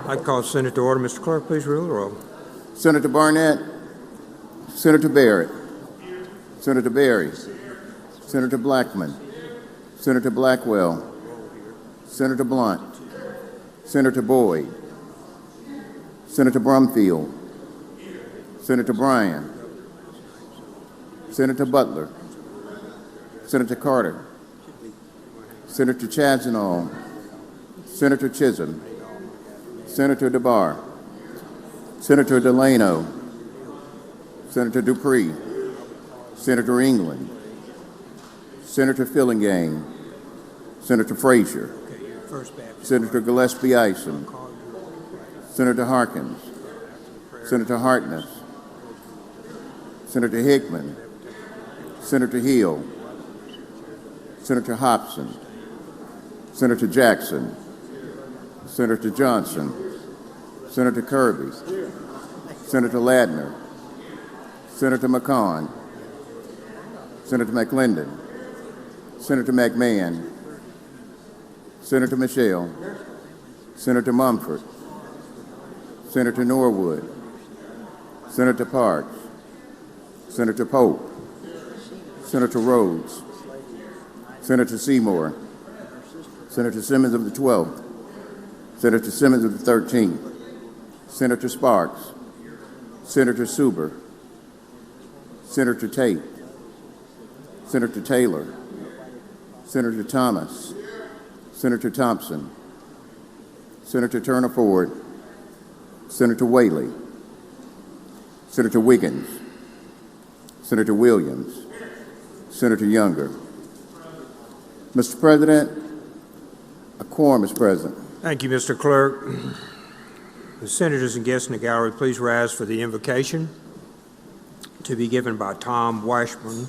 I'd call Senate to order. Mr. Clerk, please rule the roll. Senator Barnett, Senator Barrett, Senator Berry, Senator Blackman, Senator Blackwell, Senator Blunt, Senator Boyd, Senator Brumfield, Senator Bryan, Senator Butler, Senator Carter, Senator Chazanall, Senator Chisholm, Senator DeBar, Senator Delano, Senator Dupree, Senator England, Senator Fillingham, Senator Frazier, Senator Gillespie Isom, Senator Harkins, Senator Hartness, Senator Hickman, Senator Hill, Senator Hobson, Senator Jackson, Senator Johnson, Senator Kirby, Senator Ladner, Senator McCon, Senator McClendon, Senator McMahon, Senator Michelle, Senator Mumford, Senator Norwood, Senator Parks, Senator Pope, Senator Rhodes, Senator Seymour, Senator Simmons of the 12th, Senator Simmons of the 13th, Senator Sparks, Senator Suber, Senator Tate, Senator Taylor, Senator Thomas, Senator Thompson, Senator Turner Ford, Senator Whaley, Senator Wiggins, Senator Williams, Senator Younger. Mr. President, a quorum is present. Thank you, Mr. Clerk. The senators and guests in the gallery, please rise for the invocation to be given by Tom Washburn,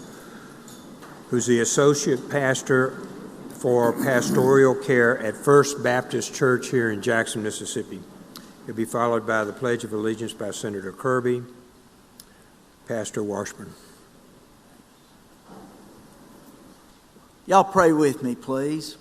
who's the Associate Pastor for Pastoral Care at First Baptist Church here in Jackson, Mississippi. He'll be followed by the Pledge of Allegiance by Senator Kirby. Pastor Washburn. Y'all pray with me, please.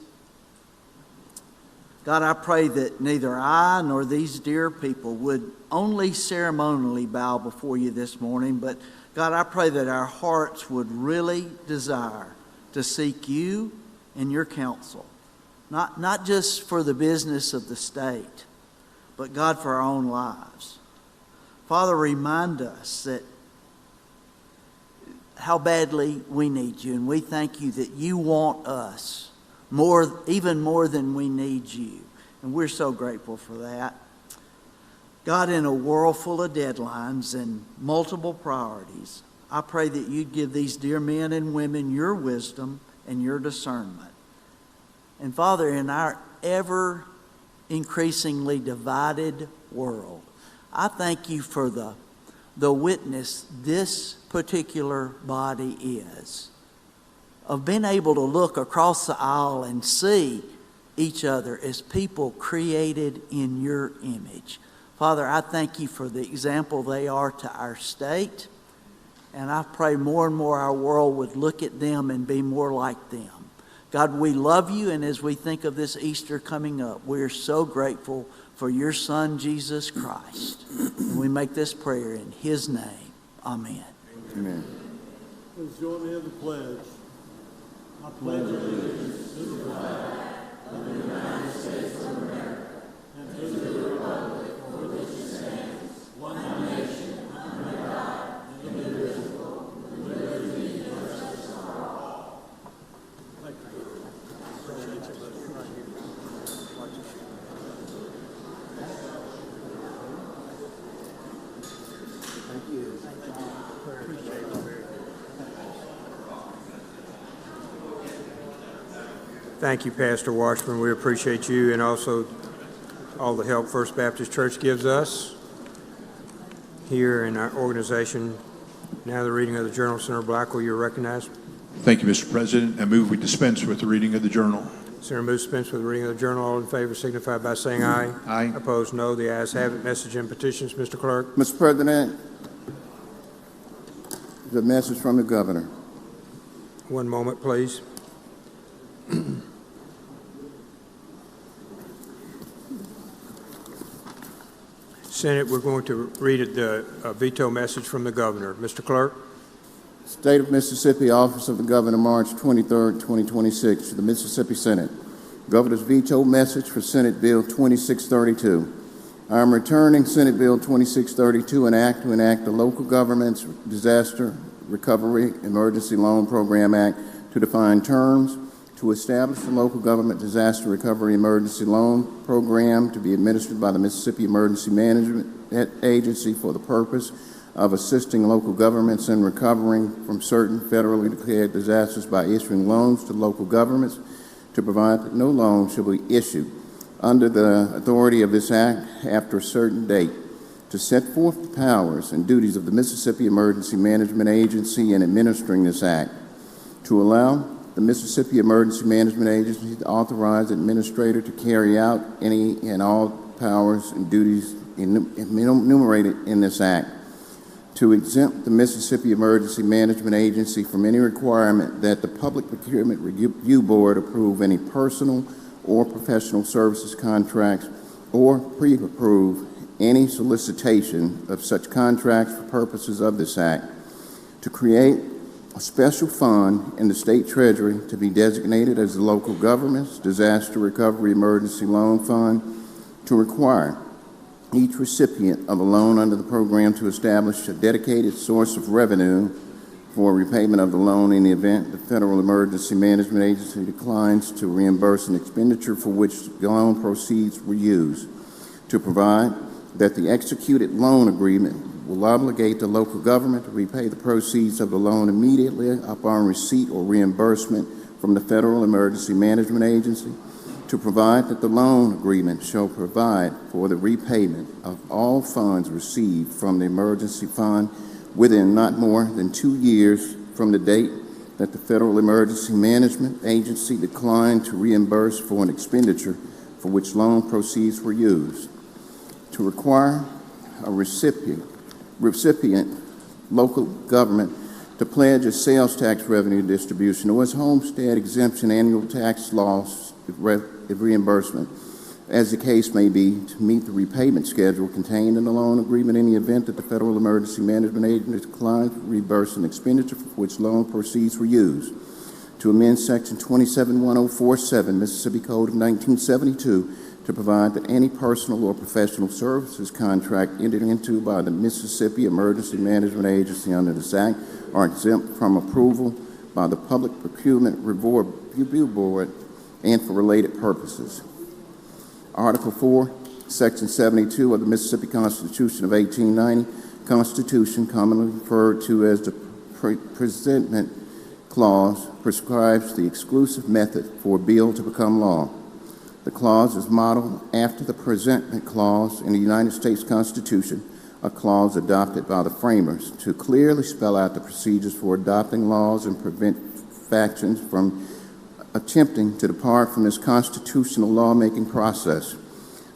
God, I pray that neither I nor these dear people would only ceremonially bow before you this morning, but God, I pray that our hearts would really desire to seek you and your counsel, not just for the business of the state, but God, for our own lives. Father, remind us that how badly we need you, and we thank you that you want us even more than we need you. And we're so grateful for that. God, in a world full of deadlines and multiple priorities, I pray that you'd give these dear men and women your wisdom and your discernment. And Father, in our ever increasingly divided world, I thank you for the witness this particular body is, of being able to look across the aisle and see each other as people created in your image. Father, I thank you for the example they are to our state, and I pray more and more our world would look at them and be more like them. God, we love you, and as we think of this Easter coming up, we are so grateful for your Son, Jesus Christ. And we make this prayer in his name. Amen. Amen. Please join me in the pledge. I pledge allegiance to the flag of the United States of America and to the republic for which it stands, one nation, under God, indivisible, with liberty and justice for all. Thank you. Thank you. Thank you, Pastor Washburn. We appreciate you and also all the help First Baptist Church gives us here in our organization. Now the reading of the journal. Senator Blackwell, you're recognized. Thank you, Mr. President. I move we dispense with the reading of the journal. Senator moves dispense with the reading of the journal. All in favor signify by saying aye. Aye. Opposed, no. The ayes have it. Message and petitions, Mr. Clerk. Mr. President, the message from the governor. One moment, please. Senate, we're going to read the veto message from the governor. Mr. Clerk. State of Mississippi, Office of the Governor, March 23, 2026. To the Mississippi Senate. Governor's veto message for Senate Bill 2632. I am returning Senate Bill 2632, an act to enact the Local Government's Disaster Recovery Emergency Loan Program Act to define terms, to establish the Local Government Disaster Recovery Emergency Loan Program to be administered by the Mississippi Emergency Management Agency for the purpose of assisting local governments in recovering from certain federally declared disasters by issuing loans to local governments, to provide that no loan shall be issued under the authority of this act after a certain date, to set forth the powers and duties of the Mississippi Emergency Management Agency in administering this act, to allow the Mississippi Emergency Management Agency to authorize the administrator to carry out any and all powers and duties enumerated in this act, to exempt the Mississippi Emergency Management Agency from any requirement that the Public Procurement Review Board approve any personal or professional services contracts or pre-approve any solicitation of such contracts for purposes of this act, to create a special fund in the state treasury to be designated as the Local Government's Disaster Recovery Emergency Loan Fund, to require each recipient of a loan under the program to establish a dedicated source of revenue for repayment of the loan in the event the Federal Emergency Management Agency declines to reimburse an expenditure for which the loan proceeds were used, to provide that the executed loan agreement will obligate the local government to repay the proceeds of the loan immediately upon receipt or reimbursement from the Federal Emergency Management Agency, to provide that the loan agreement shall provide for the repayment of all funds received from the emergency fund within not more than 2 years from the date that the Federal Emergency Management Agency declined to reimburse for an expenditure for which loan proceeds were used, to require a recipient local government to pledge a sales tax revenue distribution or its homestead exemption annual tax loss reimbursement, as the case may be, to meet the repayment schedule contained in the loan agreement in the event that the Federal Emergency Management Agency declines to reimburse an expenditure for which loan proceeds were used, to amend Section 271047 Mississippi Code of 1972 to provide that any personal or professional services contract entered into by the Mississippi Emergency Management Agency under this Act are exempt from approval by the Public Procurement Review Board and for related purposes. Article 4, Section 72 of the Mississippi Constitution of 1890, Constitution, commonly referred to as the Presentment Clause, prescribes the exclusive method for a bill to become law. The clause is modeled after the Presentment Clause in the United States Constitution, a clause adopted by the framers to clearly spell out the procedures for adopting laws and prevent factions from attempting to depart from this constitutional lawmaking process.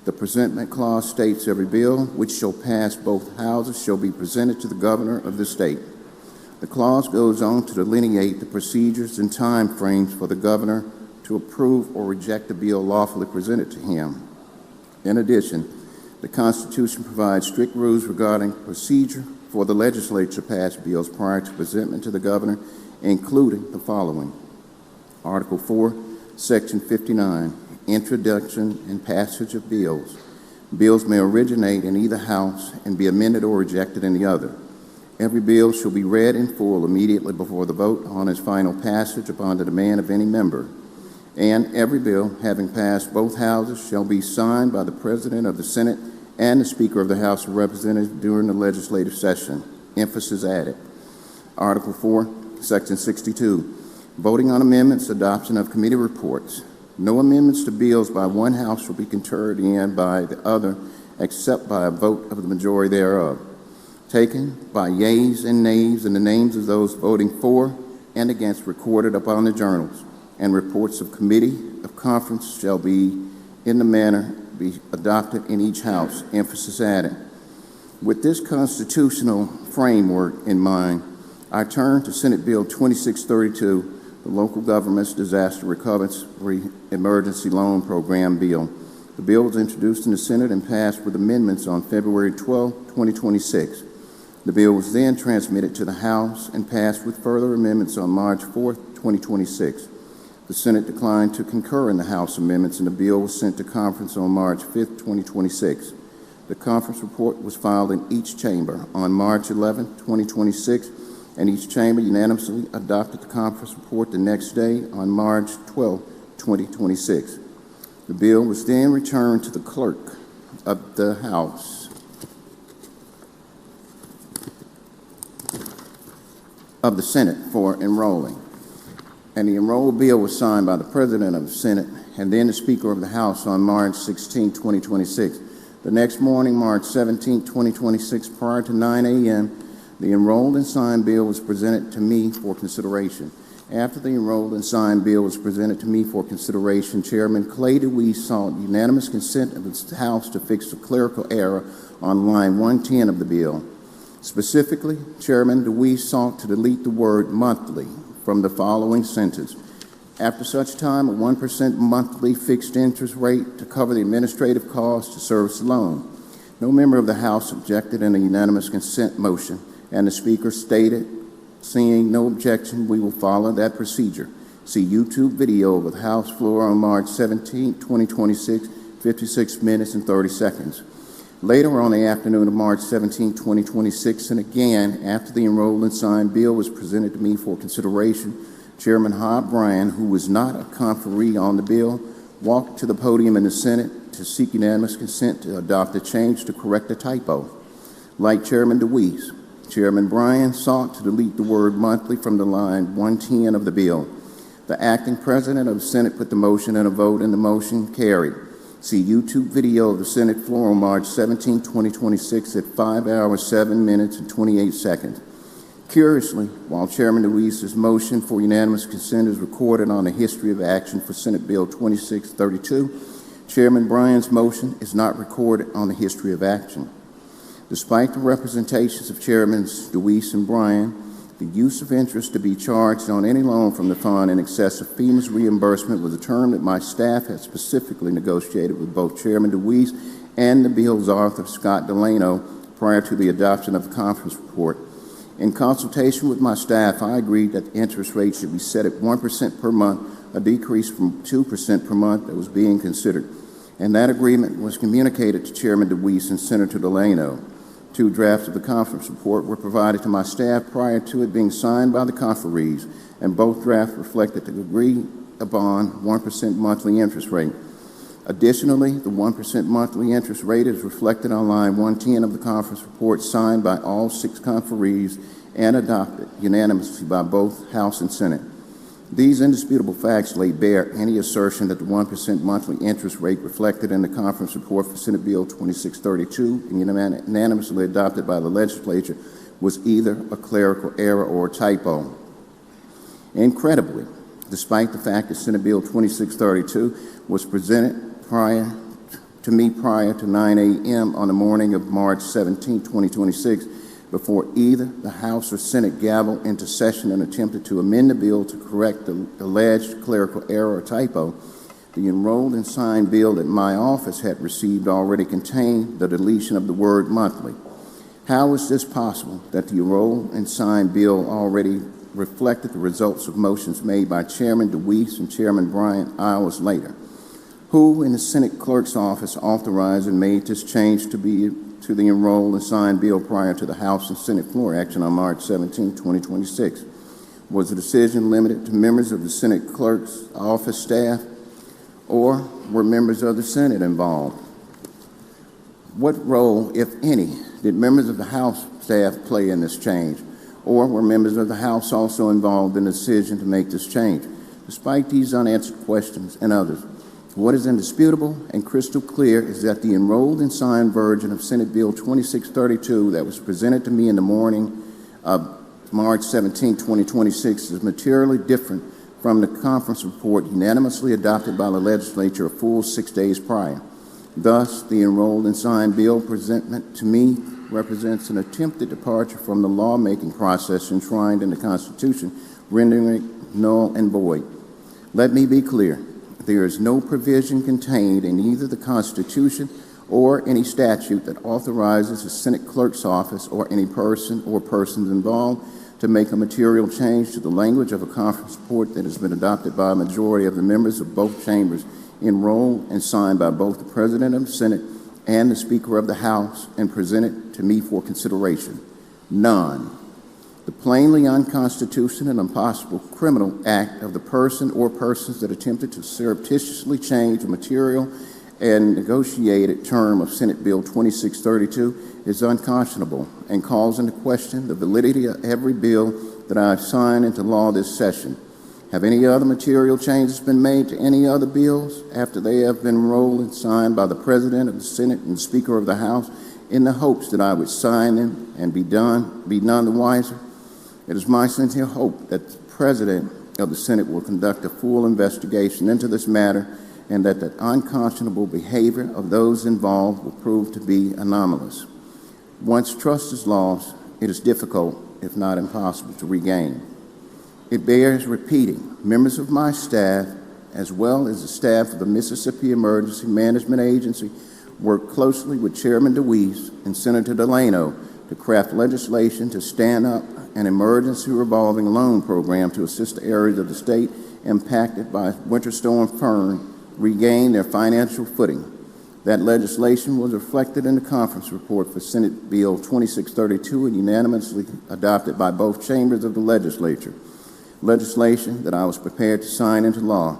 The Presentment Clause states every bill which shall pass both houses shall be presented to the governor of the state. The clause goes on to delineate the procedures and time frames for the governor to approve or reject a bill lawfully presented to him. In addition, the Constitution provides strict rules regarding procedure for the legislature to pass bills prior to presentment to the governor, including the following. Article 4, Section 59, Introduction and Passage of Bills. Bills may originate in either house and be amended or rejected in the other. Every bill shall be read in full immediately before the vote on its final passage upon the demand of any member. And every bill having passed both houses shall be signed by the President of the Senate and the Speaker of the House of Representatives during the legislative session. Emphasis added. Article 4, Section 62. Voting on amendments, adoption of committee reports. No amendments to bills by one house shall be concurred in by the other except by a vote of the majority thereof, taken by yeas and nays, and the names of those voting for and against recorded upon the journals, and reports of committee of conference shall be in the manner be adopted in each house. Emphasis added. With this constitutional framework in mind, I turn to Senate Bill 2632, the Local Government's Disaster Recovery Emergency Loan Program Bill, The bill was introduced in the Senate and passed with amendments on February 12, 2026. The bill was then transmitted to the House and passed with further amendments on March 4, 2026. The Senate declined to concur in the House amendments, and the bill was sent to conference on March 5, 2026. The conference report was filed in each chamber on March 11, 2026, and each chamber unanimously adopted the conference report the next day on March 12, 2026. The bill was then returned to the clerk of the House of the Senate for enrolling. And the enrolled bill was signed by the President of the Senate and then the Speaker of the House on March 16, 2026. The next morning, March 17, 2026, prior to 9 a.m., the enrolled and signed bill was presented to me for consideration. After the enrolled and signed bill was presented to me for consideration, Chairman Clay DeWeese sought unanimous consent of the House to fix a clerical error on line 110 of the bill. Specifically, Chairman DeWeese sought to delete the word monthly from the following sentence. After such time, a 1% monthly fixed interest rate to cover the administrative costs to service the loan. No member of the House objected in a unanimous consent motion, and the Speaker stated, seeing no objection, we will follow that procedure. See YouTube video of the House floor on March 17, 2026, 56 minutes and 30 seconds. Later on the afternoon of March 17, 2026, and again after the enrolled and signed bill was presented to me for consideration, Chairman Hobb Bryan, who was not a conferee on the bill, walked to the podium in the Senate to seek unanimous consent to adopt a change to correct a typo. Like Chairman DeWeese, Chairman Bryan sought to delete the word monthly from the line 110 of the bill. The acting president of the Senate put the motion in a vote, and the motion carried. See YouTube video of the Senate floor on March 17, 2026 at 5 hours, 7 minutes, and 28 seconds. Curiously, while Chairman DeWeese's motion for unanimous consent is recorded on the history of action for Senate Bill 2632, Chairman Bryan's motion is not recorded on the history of action. Despite the representations of Chairmans DeWeese and Bryan, the use of interest to be charged on any loan from the fund in excess of FEMA's reimbursement was a term that my staff had specifically negotiated with both Chairman DeWeese and the bill's author, Scott Delano, prior to the adoption of the conference report. In consultation with my staff, I agreed that the interest rate should be set at 1% per month, a decrease from 2% per month that was being considered. And that agreement was communicated to Chairman DeWeese and Senator Delano. 2 drafts of the conference report were provided to my staff prior to it being signed by the conferees, and both drafts reflected the agreed upon 1% monthly interest rate. Additionally, the 1% monthly interest rate is reflected on line 110 of the conference report signed by all 6 conferees and adopted unanimously by both House and Senate. These indisputable facts lay bare any assertion that the 1% monthly interest rate reflected in the conference report for Senate Bill 2632 and unanimously adopted by the legislature was either a clerical error or a typo. Incredibly, despite the fact that Senate Bill 2632 was presented prior to 9 a.m. on the morning of March 17, 2026, before either the House or Senate gavelled into session and attempted to amend the bill to correct the alleged clerical error or typo, the enrolled and signed bill that my office had received already contained the deletion of the word monthly. How is this possible that the enrolled and signed bill already reflected the results of motions made by Chairman DeWeese and Chairman Bryan hours later? Who in the Senate clerk's office authorized and made this change to the enrolled and signed bill prior to the House and Senate floor action on March 17, 2026? Was the decision limited to members of the Senate clerk's office staff, or were members of the Senate involved? What role, if any, did members of the House staff play in this change, or were members of the House also involved in the decision to make this change? Despite these unanswered questions and others, what is indisputable and crystal clear is that the enrolled and signed version of Senate Bill 2632 that was presented to me in the morning of March 17, 2026 is materially different from the conference report unanimously adopted by the legislature a full 6 days prior. Thus, the enrolled and signed bill presentment to me represents an attempted departure from the lawmaking process enshrined in the Constitution, rendering it null and void. Let me be clear. there is no provision contained in either the Constitution or any statute that authorizes the Senate Clerk's office or any person or persons involved to make a material change to the language of a conference report that has been adopted by a majority of the members of both chambers, enrolled and signed by both the President of the Senate and the Speaker of the House, and presented to me for consideration. None. The plainly unconstitutional and impossible criminal act of the person or persons that attempted to surreptitiously change a material and negotiated term of Senate Bill 2632 is unconscionable and calls into question the validity of every bill that I have signed into law this session. Have any other material changes been made to any other bills after they have been enrolled and signed by the President of the Senate and the Speaker of the House in the hopes that I would sign them and be none the wiser? It is my sincere hope that the President of the Senate will conduct a full investigation into this matter and that the unconscionable behavior of those involved will prove to be anomalous. Once trust is lost, it is difficult, if not impossible, to regain. It bears repeating. Members of my staff, as well as the staff of the Mississippi Emergency Management Agency, worked closely with Chairman DeWeese and Senator Delano to craft legislation to stand up an emergency revolving loan program to assist the areas of the state impacted by Winter Storm Fern regain their financial footing. That legislation was reflected in the conference report for Senate Bill 2632 and unanimously adopted by both chambers of the legislature. Legislation that I was prepared to sign into law.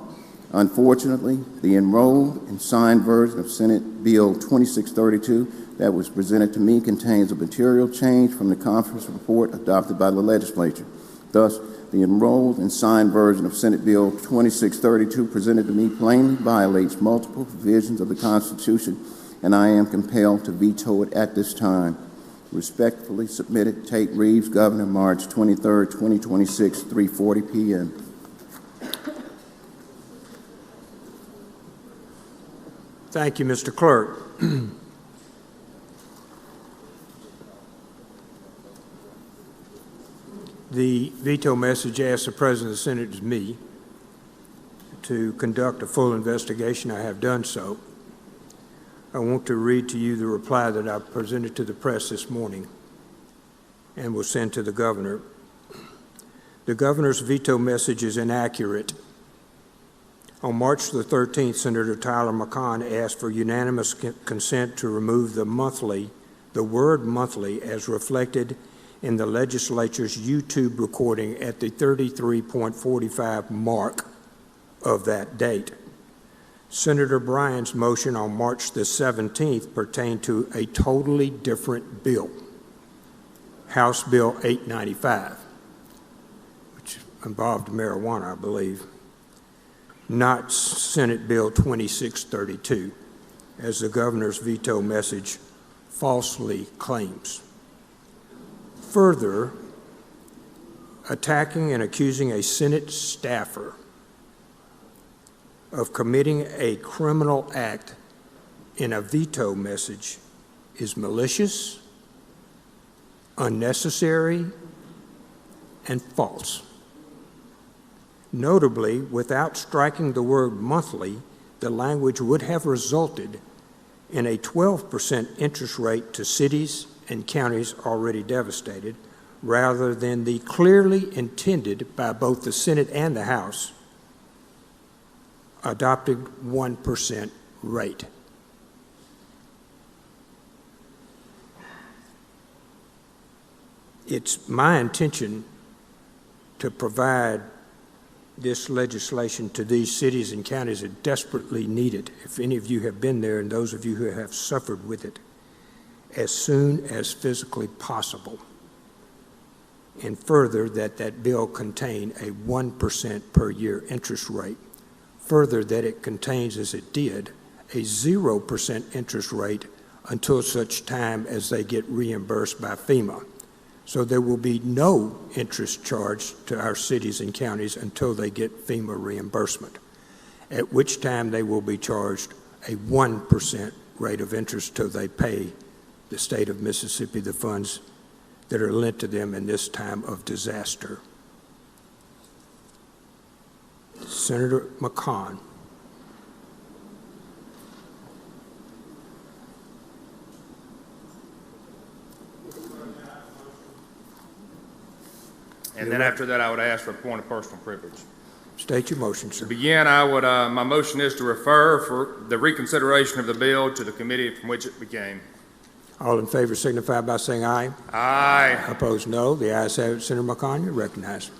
Unfortunately, the enrolled and signed version of Senate Bill 2632 that was presented to me contains a material change from the conference report adopted by the legislature. Thus, the enrolled and signed version of Senate Bill 2632 presented to me plainly violates multiple provisions of the Constitution, and I am compelled to veto it at this time. Respectfully submitted, Tate Reeves, Governor, March 23, 2026, 3:40 p.m. Thank you, Mr. Clerk. The veto message asks the President of the Senate, me, to conduct a full investigation. I have done so. I want to read to you the reply that I presented to the press this morning and will send to the Governor. The Governor's veto message is inaccurate. On March the 13th, Senator Tyler McConn asked for unanimous consent to remove the word monthly as reflected in the legislature's YouTube recording at the 33.45 mark of that date. Senator Bryan's motion on March the 17th pertained to a totally different bill, House Bill 895, which involved marijuana, I believe, not Senate Bill 2632, as the Governor's veto message falsely claims. Further, attacking and accusing a Senate staffer of committing a criminal act in a veto message is malicious, unnecessary, and false. Notably, without striking the word monthly, the language would have resulted in a 12% interest rate to cities and counties already devastated, rather than the clearly intended by both the Senate and the House adopted 1% rate. It's my intention to provide this legislation to these cities and counties that desperately need it, if any of you have been there and those of you who have suffered with it, as soon as physically possible. And further, that bill contain a 1% per year interest rate. Further, that it contains, as it did, a 0% interest rate until such time as they get reimbursed by FEMA. So there will be no interest charged to our cities and counties until they get FEMA reimbursement, at which time they will be charged a 1% rate of interest till they pay the state of Mississippi the funds that are lent to them in this time of disaster. Senator McConn And then after that, I would ask for a point of personal privilege. State your motion, To sir. begin, my motion is to refer for the reconsideration of the bill to the committee from which it became. All in favor signify by saying aye. Aye. Opposed, no. The ayes have it. Senator McConya, recognized.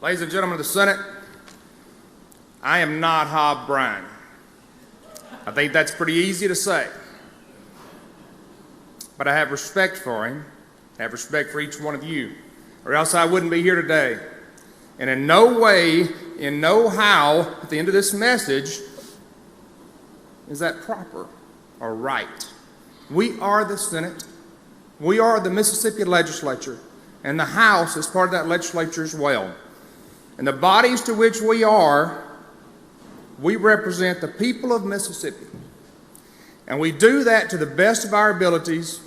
Ladies and gentlemen of the Senate, I am not Hob Bryan. I think that's pretty easy to say. But I have respect for him. I have respect for each one of you, or else I wouldn't be here today. And in no way, in no how, at the end of this message, is that proper or right. We are the Senate. We are the Mississippi legislature. And the House is part of that legislature as well. And the bodies to which we represent the people of Mississippi. And we do that to the best of our abilities,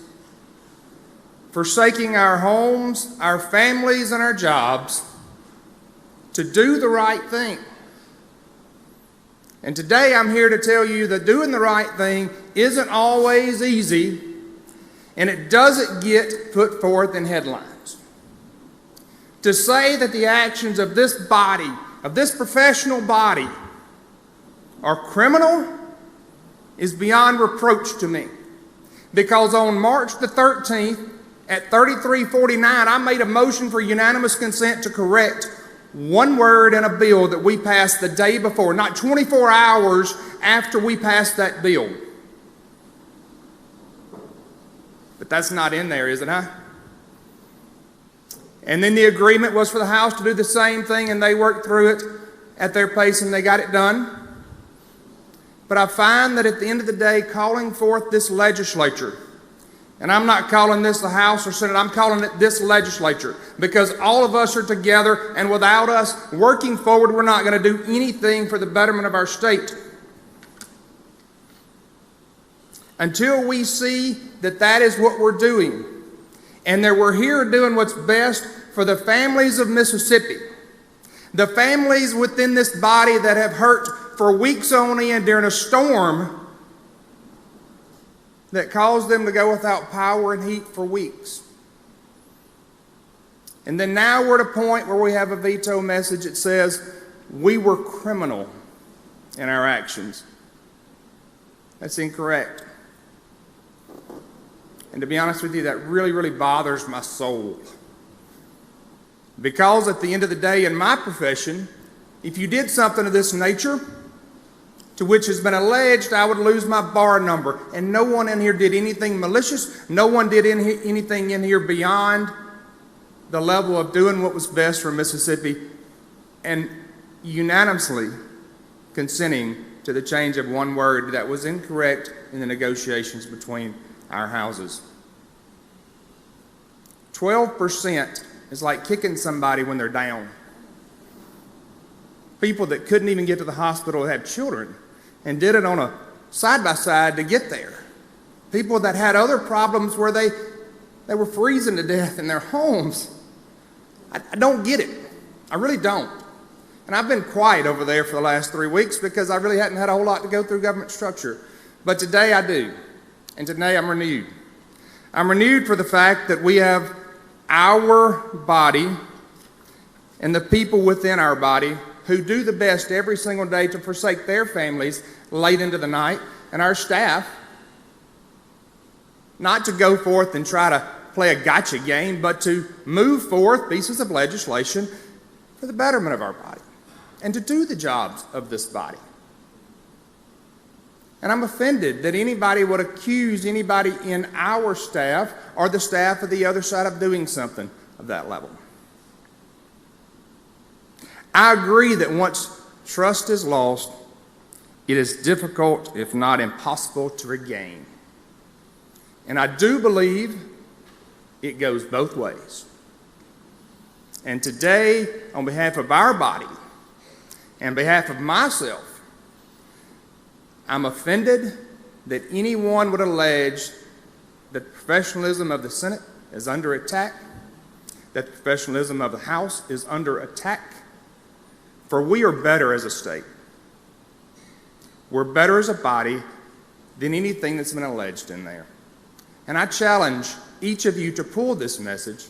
forsaking our homes, our families, and our jobs to do the right thing. And today I'm here to tell you that doing the right thing isn't always easy, and it doesn't get put forth in headlines. To say that the actions of this body, of this professional body, are criminal is beyond reproach to me. Because on March the 13th, at 33:49, I made a motion for unanimous consent to correct one word in a bill that we passed the day before, not 24 hours after we passed that bill. But that's not in there, is it, huh? And then the agreement was for the House to do the same thing, and they worked through it at their pace, and they got it done. But I find that at the end of the day, calling forth this legislature, and I'm not calling this the House or Senate, I'm calling it this legislature, because all of us are together, and without us working forward, we're not going to do anything for the betterment of our state. Until we see that that is what we're doing, and that we're here doing what's best for the families of Mississippi, the families within this body that have hurt for weeks on end during a storm that caused them to go without power and heat for weeks. And then now we're at a point where we have a veto message that says we were criminal in our actions. That's incorrect. And to be honest with you, that really, really bothers my soul. Because at the end of the day, in my profession, if you did something of this nature, to which has been alleged, I would lose my bar number. And no one in here did anything malicious. No one did anything in here beyond the level of doing what was best for Mississippi and unanimously consenting to the change of one word that was incorrect in the negotiations between our houses. 12% is like kicking somebody when they're down. People that couldn't even get to the hospital had children and did it on a side-by-side to get there. People that had other problems where they were freezing to death in their homes. I don't get it. I really don't. And I've been quiet over there for the last 3 weeks because I really hadn't had a whole lot to go through government structure. But today I do. And today I'm renewed. I'm renewed for the fact that we have our body and the people within our body who do the best every single day to forsake their families late into the night, and our staff, not to go forth and try to play a gotcha game, but to move forth pieces of legislation for the betterment of our body and to do the jobs of this body. And I'm offended that anybody would accuse anybody in our staff or the staff of the other side of doing something of that level. I agree that once trust is lost, it is difficult, if not impossible, to regain. And I do believe it goes both ways. And today, on behalf of our body and behalf of myself, I'm offended that anyone would allege that the professionalism of the Senate is under attack, that the professionalism of the House is under attack. For we are better as a state. We're better as a body than anything that's been alleged in there. And I challenge each of you to pull this message,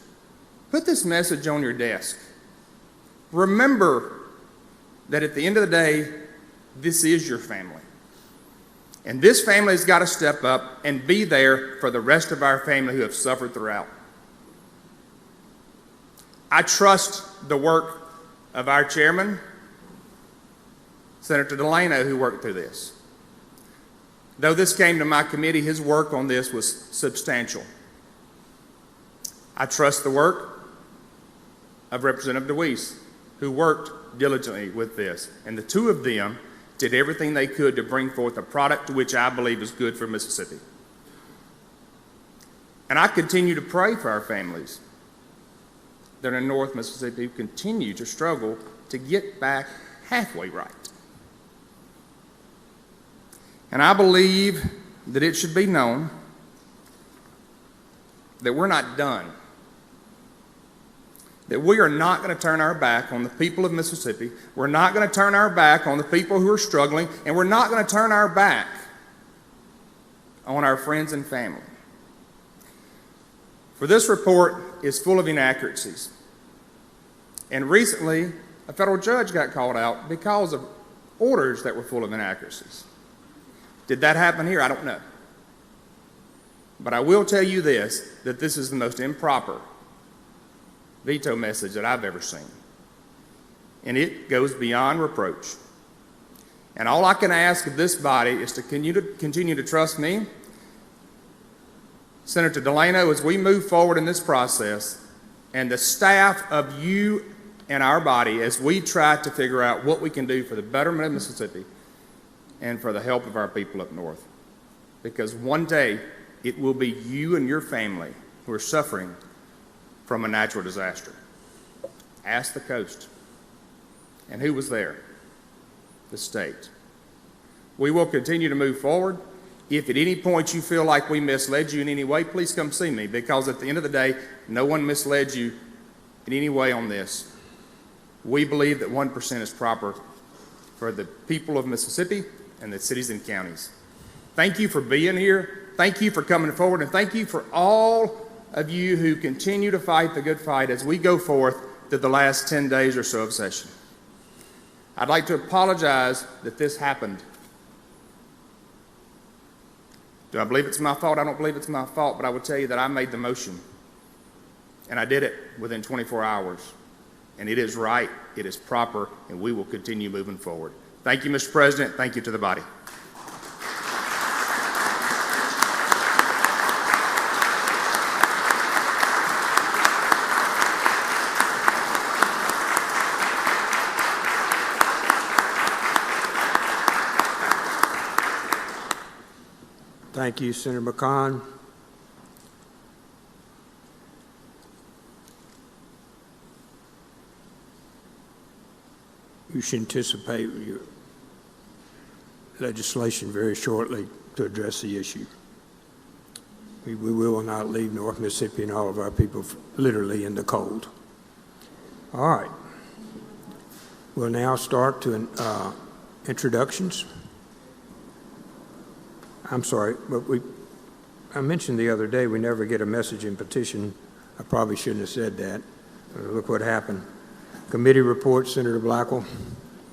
put this message on your desk. Remember that at the end of the day, this is your family. And this family has got to step up and be there for the rest of our family who have suffered throughout. I trust the work of our chairman, Senator Delano, who worked through this. Though this came to my committee, his work on this was substantial. I trust the work of Representative DeWeese, who worked diligently with this. And the two of them did everything they could to bring forth a product which I believe is good for Mississippi. And I continue to pray for our families that are in North Mississippi who continue to struggle to get back halfway right. And I believe that it should be known that we're not done. That we are not going to turn our back on the people of Mississippi. We're not going to turn our back on the people who are struggling, and we're not going to turn our back on our friends and family. For this report is full of inaccuracies. And recently, a federal judge got called out because of orders that were full of inaccuracies. Did that happen here? I don't know. But I will tell you this, that this is the most improper veto message that I've ever seen. And it goes beyond reproach. And all I can ask of this body is to continue to trust me, Senator Delano, as we move forward in this process, and the staff of you and our body as we try to figure out what we can do for the betterment of Mississippi and for the help of our people up north. Because one day, it will be you and your family who are suffering from a natural disaster. Ask the coast. And who was there? The state. We will continue to move forward. If at any point you feel like we misled you in any way, please come see me, because at the end of the day, no one misled you in any way on this. We believe that 1% is proper for the people of Mississippi and the cities and counties. Thank you for being here. Thank you for coming forward, and thank you for all of you who continue to fight the good fight as we go forth through the last 10 days or so of session. I'd like to apologize that this happened. Do I believe it's my fault? I don't believe it's my fault, but I would tell you that I made the motion, and I did it within 24 hours. And it is right, it is proper, and we will continue moving forward. Thank you, Mr. President. Thank you to the body. Thank you, Senator McCon. You should anticipate your legislation very shortly to address the issue. We will not leave North Mississippi and all of our people literally in the cold. All right. We'll now start to introductions. I'm sorry, but I mentioned the other day we never get a message in petition. I probably shouldn't have said that. Look what happened. Committee reports, Senator Blackwell.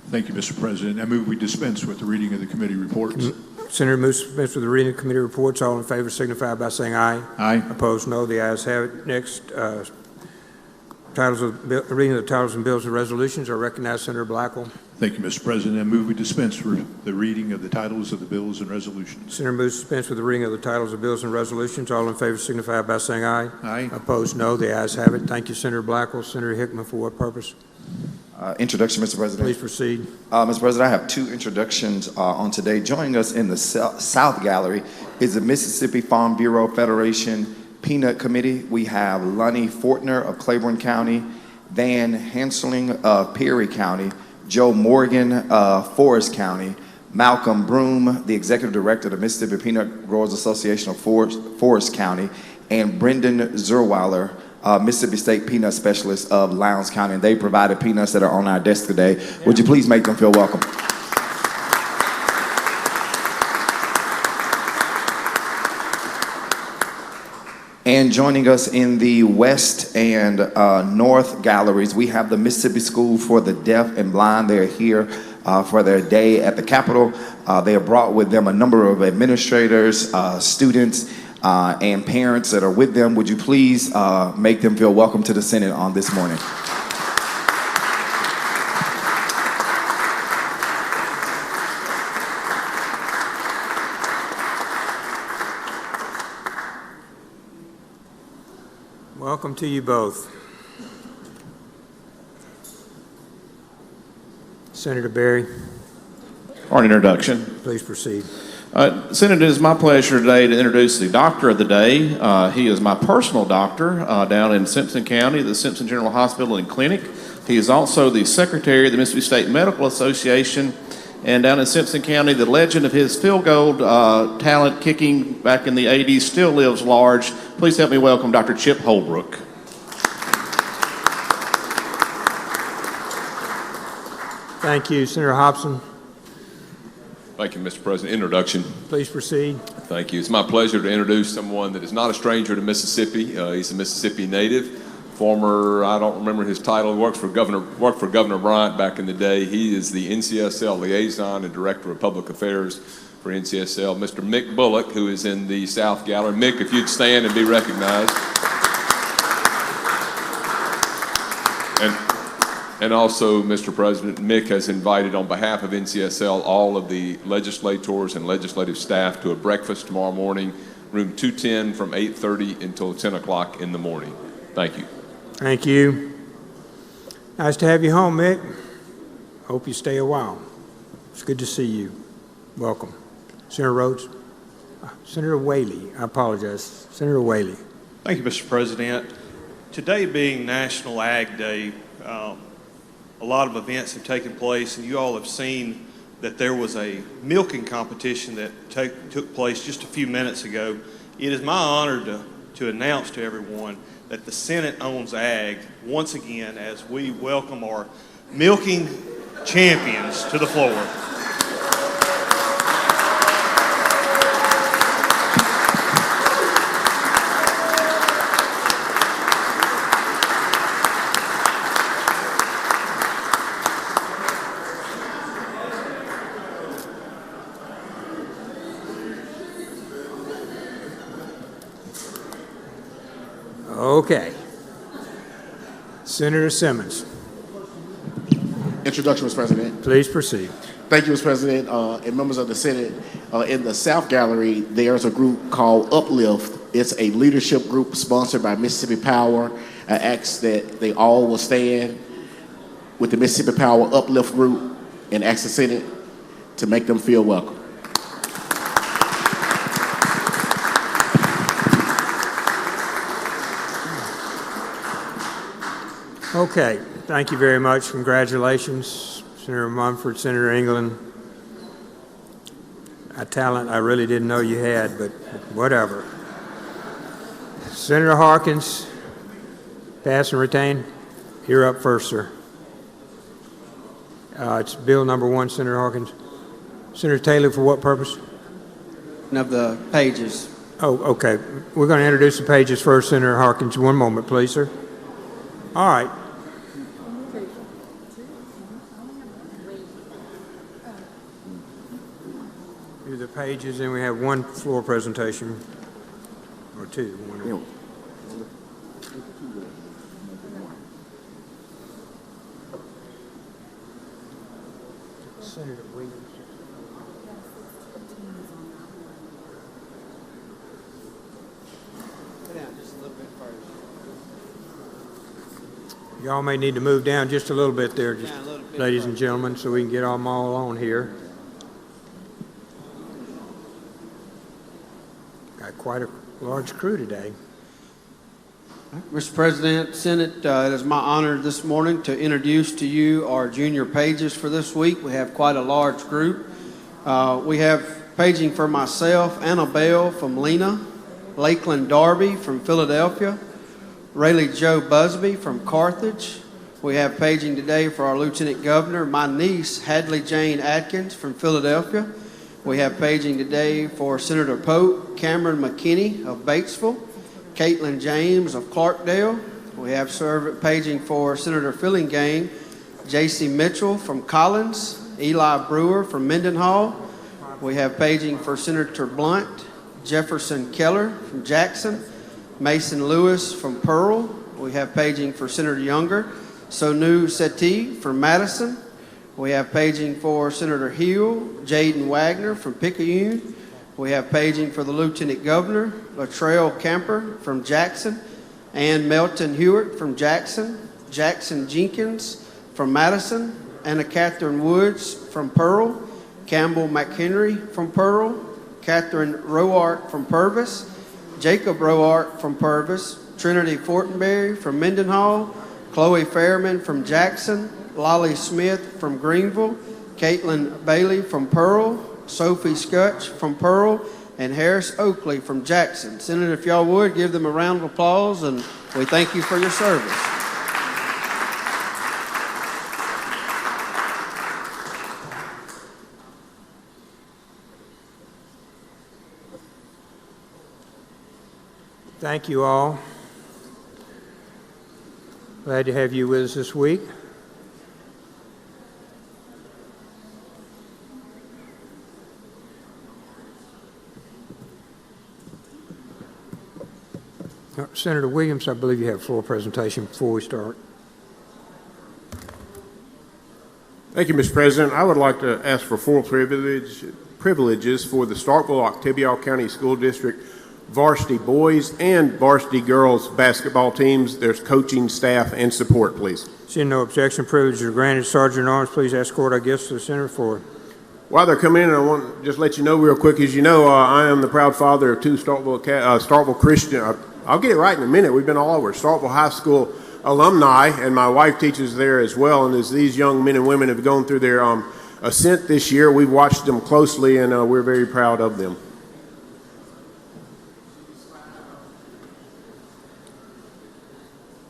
Thank you, Mr. President. I move we dispense with the reading of the committee reports. Senator moves to dispense with the reading of the committee reports. All in favor signify by saying aye. Aye. Opposed, no. The ayes have it. Next, reading of the titles and bills and resolutions. I recognize Senator Blackwell. Thank you, Mr. President. I move we dispense with the reading of the titles of the bills and resolutions. Senator moves to dispense with the reading of the titles of bills and resolutions. All in favor signify by saying aye. Aye. Opposed, no. The ayes have it. Thank you, Senator Blackwell. Senator Hickman, for what purpose? Introduction, Mr. President. Please proceed. Mr. President, I have two introductions on today. Joining us in the South Gallery is the Mississippi Farm Bureau Federation Peanut Committee. We have Lonnie Fortner of Claiborne County, Van Hensling of Perry County, Joe Morgan of Forest County, Malcolm Broom, the Executive Director of the Mississippi Peanut Growers Association of Forest County, and Brendan Zerweiler, Mississippi State Peanut Specialist of Lowndes County. And they provided peanuts that are on our desk today. Yeah. Would you please make them feel welcome? And joining us in the West and North galleries, we have the Mississippi School for the Deaf and Blind. They're here for their day at the Capitol. They have brought with them a number of administrators, students, and parents that are with them. Would you please make them feel welcome to the Senate on this morning? Welcome to you both. Senator Berry, For an introduction. please proceed. Senator, it is my pleasure today to introduce the doctor of the day. He is my personal doctor down in Simpson County, the Simpson General Hospital and Clinic. He is also the secretary of the Mississippi State Medical Association. And down in Simpson County, the legend of his field goal talent kicking back in the 80s still lives large. Please help me welcome Dr. Chip Holbrook. Thank you. Senator Hobson, Thank you, Mr. President. Introduction. please proceed. Thank you. It's my pleasure to introduce someone that is not a stranger to Mississippi. He's a Mississippi native. Former, I don't remember his title, worked for Governor Bryant back in the day. He is the NCSL liaison and director of public affairs for NCSL, Mr. Mick Bullock, who is in the South Gallery. Mick, if you'd stand and be recognized. And also, Mr. President, Mick has invited on behalf of NCSL all of the legislators and legislative staff to a breakfast tomorrow morning, room 210 from 8:30 until 10 o'clock in the morning. Thank you. Thank you. Nice to have you home, Mick. Hope you stay a while. It's good to see you. Welcome. Senator Rhodes? Senator Whaley, I apologize. Senator Whaley. Thank you, Mr. President. Today being National Ag Day, a lot of events have taken place, and you all have seen that there was a milking competition that took place just a few minutes ago. It is my honor to announce to everyone that the Senate owns ag once again as we welcome our milking champions to the floor. Okay. Senator Simmons, Introduction, Mr. President. please proceed. Thank you, Mr. President, and members of the Senate. In the South Gallery, there's a group called Uplift. It's a leadership group sponsored by Mississippi Power. I ask that they all will stand with the Mississippi Power Uplift group and ask the Senate to make them feel welcome. Okay, thank you very much. Congratulations, Senator Mumford, Senator England. A talent I really didn't know you had, but whatever. Senator Harkins, pass and retain. You're up first, sir. It's bill number 1, Senator Harkins. Senator Taylor, for what purpose? Of the pages. Oh, okay. We're going to introduce the pages first, Senator Harkins. One moment, please, sir. All right. Do the pages, and we have one floor presentation, or two. Senator Williams. Y'all may need to move down just a little bit there, ladies and gentlemen, so we can get them all on here. Got quite a large crew today. Mr. President, Senate, it is my honor this morning to introduce to you our junior pages for this week. We have quite a large group. We have paging for myself, Anna Bell from Lena, Lakeland Darby from Philadelphia, Rayleigh Joe Busby from Carthage. We have paging today for our Lieutenant Governor, my niece, Hadley Jane Atkins from Philadelphia. We have paging today for Senator Pope, Cameron McKinney of Batesville, Caitlin James of Clarkdale. We have paging for Senator Fillingham, J.C. Mitchell from Collins, Eli Brewer from Mendenhall. We have paging for Senator Blunt, Jefferson Keller from Jackson, Mason Lewis from Pearl. We have paging for Senator Younger, Sonu Sethi from Madison. We have paging for Senator Hill, Jaden Wagner from Picayune. We have paging for the Lieutenant Governor, Latrell Camper from Jackson, Ann Melton Hewitt from Jackson, Jackson Jenkins from Madison, Anna Catherine Woods from Pearl, Campbell McHenry from Pearl, Catherine Roark from Purvis, Jacob Roark from Purvis, Trinity Fortenberry from Mendenhall, Chloe Fairman from Jackson, Lolly Smith from Greenville, Caitlin Bailey from Pearl, Sophie Scutch from Pearl, and Harris Oakley from Jackson. Senator, if y'all would, give them a round of applause, and we thank you for your service. Thank you all. Glad to have you with us this week. Senator Williams, I believe you have a floor presentation before we start. Thank you, Mr. President. I would like to ask for full privileges for the Starkville-Octibbeal County School District varsity boys and varsity girls basketball teams, their coaching staff and support, please. Seeing no objection, privileges are granted. Sergeant at Arms, please escort our guests to the center for. While they're coming in, I want to just let you know real quick, as you know, I am the proud father of two Starkville Christian, I'll get it right in a minute. We've been all over. Starkville High School alumni, and my wife teaches there as well. And as these young men and women have gone through their ascent this year, we've watched them closely, and we're very proud of them.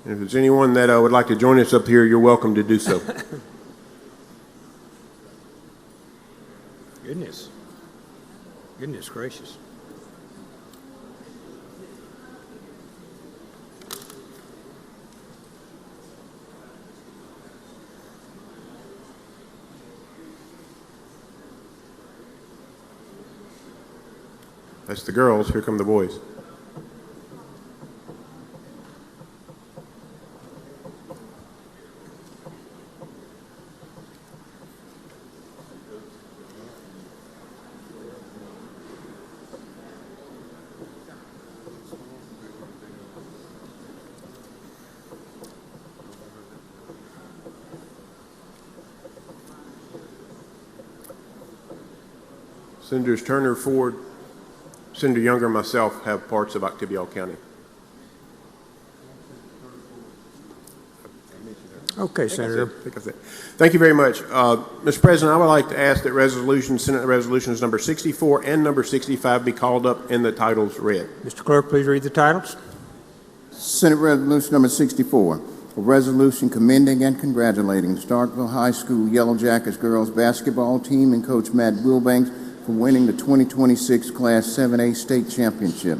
And if there's anyone that would like to join us up here, you're welcome to do so. Goodness gracious. That's the girls. Here come the boys. Senators Turner, Ford, Senator Younger, and myself have parts of Octibbeal County. Okay, Senator. Thank you very much. Mr. President, I would like to ask that Senate resolutions number 64 and number 65 be called up and the titles read. Mr. Clerk, please read the titles. Senate Resolution number 64, a resolution commending and congratulating the Starkville High School Yellow Jackets girls basketball team and Coach Matt Wilbanks for winning the 2026 Class 7A State Championship.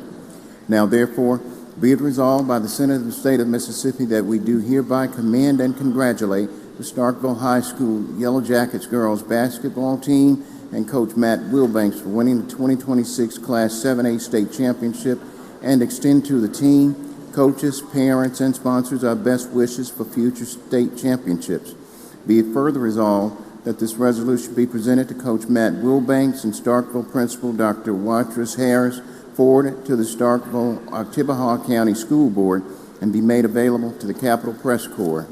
Now, therefore, be it resolved by the Senate of the State of Mississippi that we do hereby commend and congratulate the Starkville High School Yellow Jackets girls basketball team and Coach Matt Wilbanks for winning the 2026 Class 7A State Championship and extend to the team, coaches, parents, and sponsors our best wishes for future state championships. Be it further resolved that this resolution be presented to Coach Matt Wilbanks and Starkville Principal Dr. Watrous Harris, forwarded to the Starkville-Octibbeal County School Board, and be made available to the Capitol Press Corps.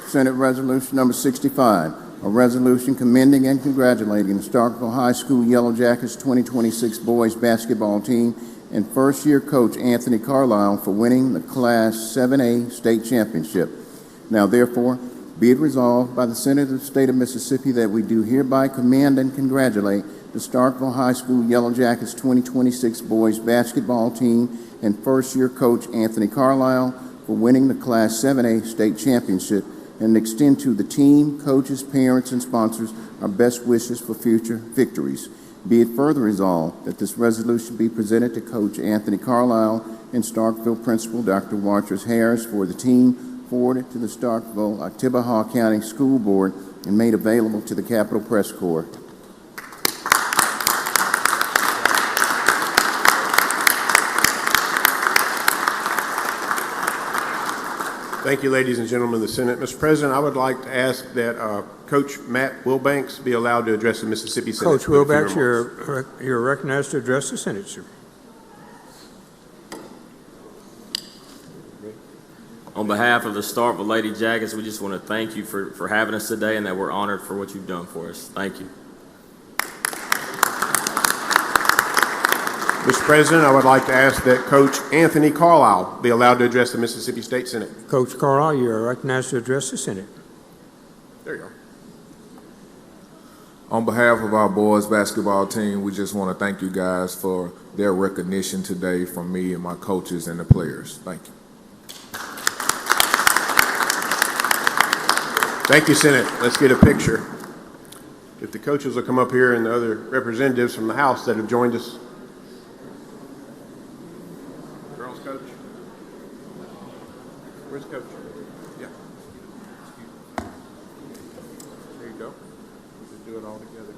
Senate Resolution number 65, a resolution commending and congratulating the Starkville High School Yellow Jackets 2026 boys basketball team and first-year coach Anthony Carlisle for winning the Class 7A State Championship. Now, therefore, be it resolved by the Senate of the State of Mississippi that we do hereby commend and congratulate the Starkville High School Yellow Jackets 2026 boys basketball team and first-year coach Anthony Carlisle for winning the Class 7A state championship and extend to the team, coaches, parents, and sponsors our best wishes for future victories. Be it further resolved that this resolution be presented to Coach Anthony Carlisle and Starkville Principal Dr. Waters Harris for the team, forwarded to the Starkville-Oktibbeha County School Board, and made available to the Capitol Press Corps. Thank you, ladies and gentlemen of the Senate. Mr. President, I would like to ask that Coach Matt Wilbanks be allowed to address the Mississippi Senate. Coach Wilbanks, you're recognized to address the Senate, sir. On behalf of the Starkville Lady Jackets, we just want to thank you for having us today, and that we're honored for what you've done for us. Thank you. Mr. President, I would like to ask that Coach Anthony Carlisle be allowed to address the Mississippi State Senate. Coach Carlisle, you are recognized to address the Senate. There you go. On behalf of our boys basketball team, we just want to thank you guys for their recognition today from me and my coaches and the players. Thank you. Thank you, Senate. Let's get a picture. If the coaches will come up here and the other representatives from the House that have joined us. Girls coach. Where's coach? Yeah. There you go. We can do it all together.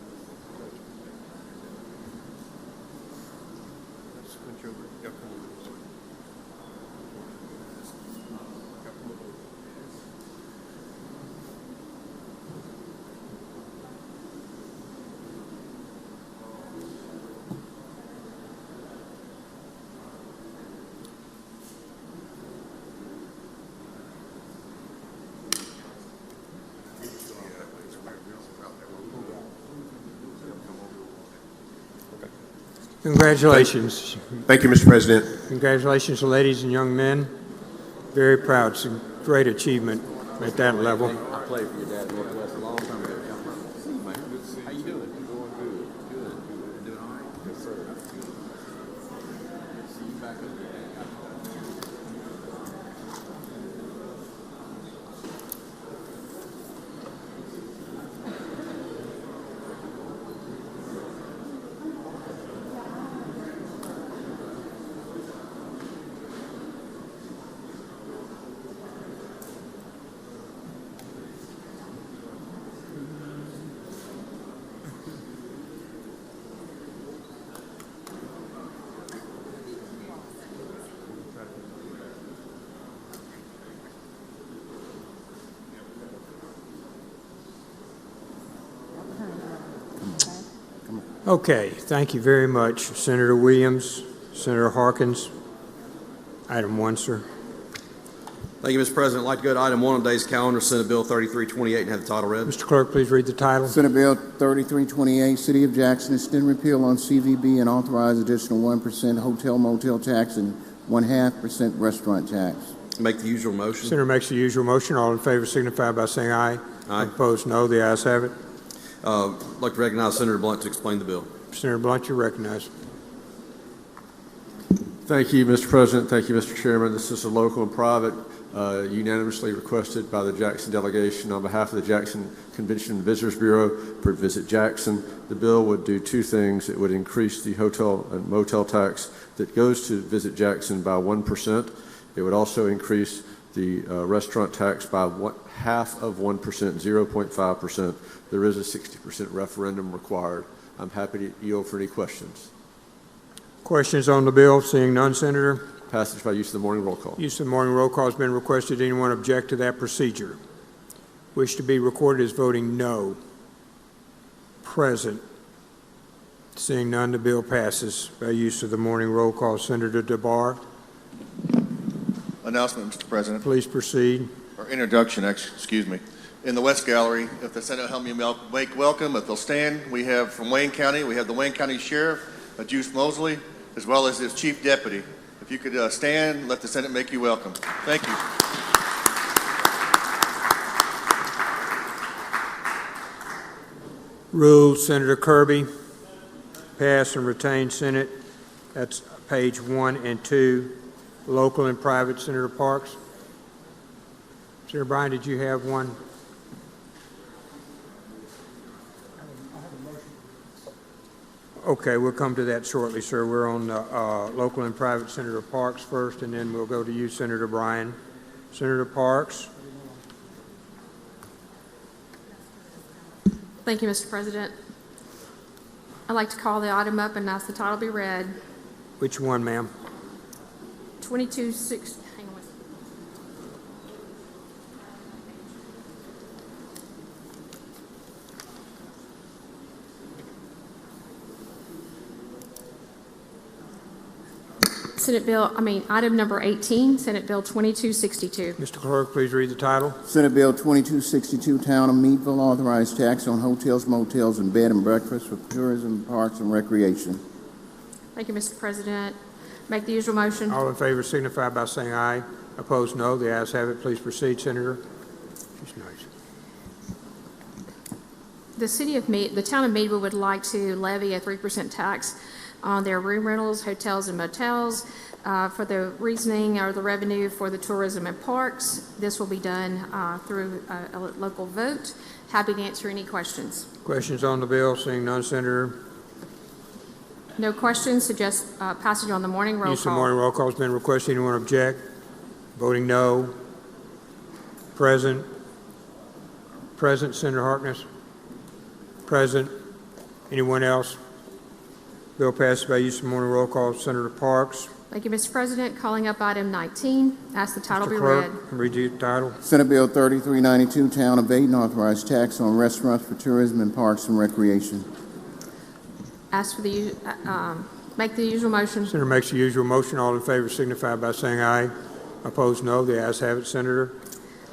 Let's switch over. Yep. Congratulations. Thank you, Mr. President. Congratulations, ladies and young men. Very proud. It's a great achievement at that level. I played for your dad at Northwest a long time ago. How you doing? Doing good. Good. Doing all right? Yes, sir. See you back up there. Okay, thank you very much, Senator Williams, Senator Harkins. Item 1, sir. Thank you, Mr. President. I'd like to go to item 1 on today's calendar, Senate Bill 3328, and have the title read. Mr. Clerk, please read the title. Senate Bill 3328, City of Jackson, extend repeal on CVB and authorize additional 1% hotel motel tax and 0.5% restaurant tax. Make the usual motion. Senator makes the usual motion. All in favor signify by saying aye. Aye. Opposed, no. The ayes have it. I'd like to recognize Senator Blunt to explain the bill. Senator Blunt, you're recognized. Thank you, Mr. President. Thank you, Mr. Chairman. This is a local and private, unanimously requested by the Jackson delegation on behalf of the Jackson Convention and Visitors Bureau for Visit Jackson. The bill would do two things. It would increase the hotel and motel tax that goes to Visit Jackson by 1%. It would also increase the restaurant tax by half of 1%, 0.5%. There is a 60% referendum required. I'm happy to yield for any questions. Questions on the bill? Seeing none, Senator. Passage by use of the morning roll call. Use of the morning roll call has been requested. Anyone object to that procedure? Wish to be recorded as voting no. Present. Seeing none, the bill passes by use of the morning roll call. Senator DeBar. Announcement, Mr. President. Please proceed. Or introduction, excuse me. In the West Gallery, if the Senate will help me make welcome, if they'll stand, we have from Wayne County, we have the Wayne County Sheriff, Juice Mosley, as well as his Chief Deputy. If you could stand, let the Senate make you welcome. Thank you. Rules, Senator Kirby. Pass and retain Senate. That's page 1 and 2. Local and private, Senator Parks. Senator Bryan, did you have one? Okay, we'll come to that shortly, sir. We're on local and private. Senator Parks first, and then we'll go to you, Senator Bryan. Senator Parks. Thank you, Mr. President. I'd like to call the item up and ask the title be read. Which one, ma'am? 22-6. Hang on one second. Item number 18, Senate Bill 2262. Mr. Clerk, please read the title. Senate Bill 2262, Town of Meadville, authorized tax on hotels, motels, and bed and breakfast for tourism, parks, and recreation. Thank you, Mr. President. Make the usual motion. All in favor signify by saying aye. Opposed, no. The ayes have it. Please proceed, Senator. She's nice. The town of Meadville would like to levy a 3% tax on their room rentals, hotels, and motels for the reasoning or the revenue for the tourism and parks. This will be done through a local vote. Happy to answer any questions. Questions on the bill? Seeing none, Senator. No questions. Suggest passage on the morning roll Use of call. morning roll call has been requested. Anyone object? Voting no. Present. Present, Senator Harkness. Present. Anyone else? Bill passes by use of morning roll call. Senator Parks. Thank you, Mr. President. Calling up item 19. Ask the title Mr. be Clerk, read. read the title. Senate Bill 3392, Town of Dayton, authorized tax on restaurants for tourism and parks and recreation. Ask for the make the usual motion. Senator makes the usual motion. All in favor signify by saying aye. Opposed, no. The ayes have it, Senator.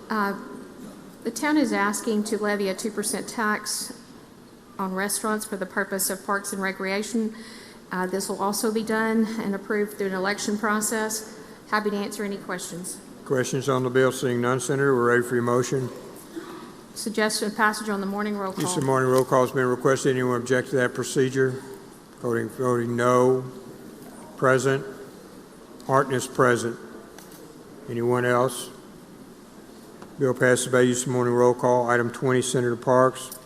The town is asking to levy a 2% tax on restaurants for the purpose of parks and recreation. This will also be done and approved through an election process. Happy to answer any questions. Questions on the bill? Seeing none, Senator, we're ready for your motion. Suggestion of passage on the morning roll call. Use of morning roll call has been requested. Anyone object to that procedure? Voting no. Present. Harkness present. Anyone else? Bill passes by use of morning roll call. Item 20, Senator Parks.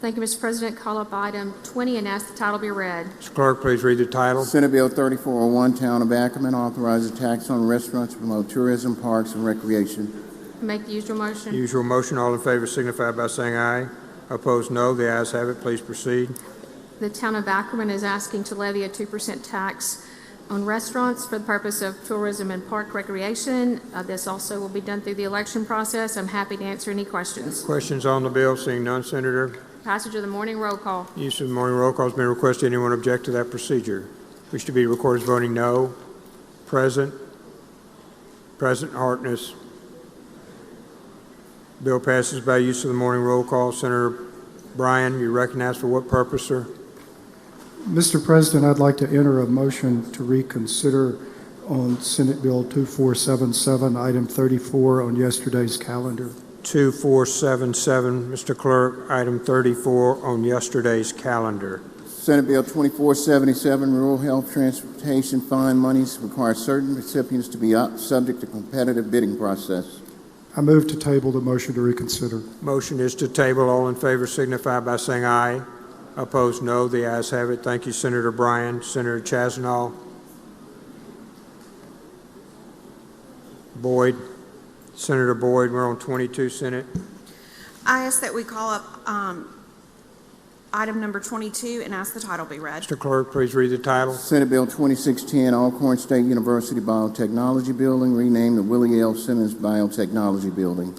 Thank you, Mr. President. Call up item 20 and ask the title be read. Mr. Clerk, please read the title. Senate Bill 3401, Town of Ackerman, authorizes tax on restaurants to promote tourism, parks, and recreation. Make the usual motion. Usual motion. All in favor signify by saying aye. Opposed, no. The ayes have it. Please proceed. The town of Ackerman is asking to levy a 2% tax on restaurants for the purpose of tourism and park recreation. This also will be done through the election process. I'm happy to answer any questions. Questions on the bill? Seeing none, Senator. Passage of the morning roll call. Use of the morning roll call has been requested. Anyone object to that procedure? Wish to be recorded as voting no. Present. Present, Harkness. Bill passes by use of the morning roll call. Senator Bryan, you recognized for what purpose, sir? Mr. President, I'd like to enter a motion to reconsider on Senate Bill 2477, item 34 on yesterday's calendar. 2477, Mr. Clerk, item 34 on yesterday's calendar. Senate Bill 2477, Rural Health Transportation Fund monies require certain recipients to be subject to competitive bidding process. I move to table the motion to reconsider. Motion is to table. All in favor signify by saying aye. Opposed, no. The ayes have it. Thank you, Senator Bryan. Senator Chasnow. Boyd. Senator Boyd, we're on 22, Senate. I ask that we call up item number 22 and ask the title be read. Mr. Clerk, please read the title. Senate Bill 2610, Alcorn State University Biotechnology Building, renamed the Willie L. Simmons Biotechnology Building.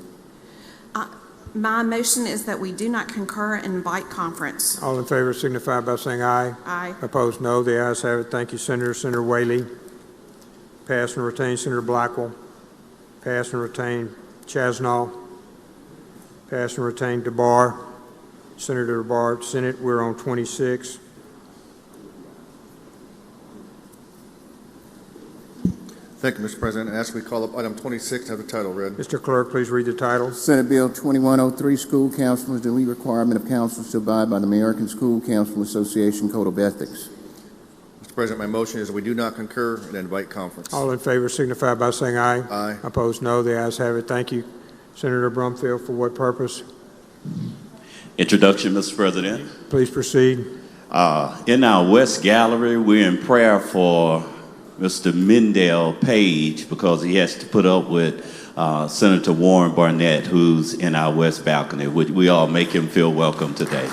My motion is that we do not concur and invite conference. All in favor signify by saying aye. Aye. Opposed, no. The ayes have it. Thank you, Senator. Senator Whaley. Pass and retain. Senator Blackwell. Pass and retain. Chasnow. Pass and retain. DeBar. Senator DeBar. Senate, we're on 26. Thank you, Mr. President. I ask we call up item 26 and have the title read. Mr. Clerk, please read the title. Senate Bill 2103, School Counselors, the legal requirement of counselors to abide by the American School Council Association Code of Ethics. Mr. President, my motion is that we do not concur and invite conference. All in favor signify by saying aye. Aye. Opposed, no. The ayes have it. Thank you. Senator Brumfield, for what purpose? Introduction, Mr. President. Please proceed. In our West Gallery, we're in prayer for Mr. Mendel Page because he has to put up with Senator Warren Barnett, who's in our West balcony. Would we all make him feel welcome today?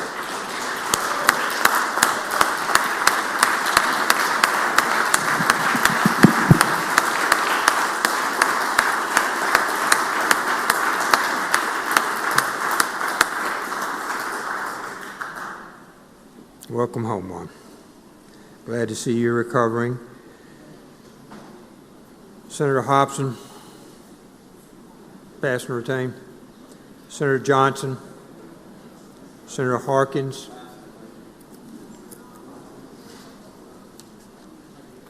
Welcome home, Juan. Glad to see you recovering. Senator Hobson, pass and retain. Senator Johnson, Senator Harkins,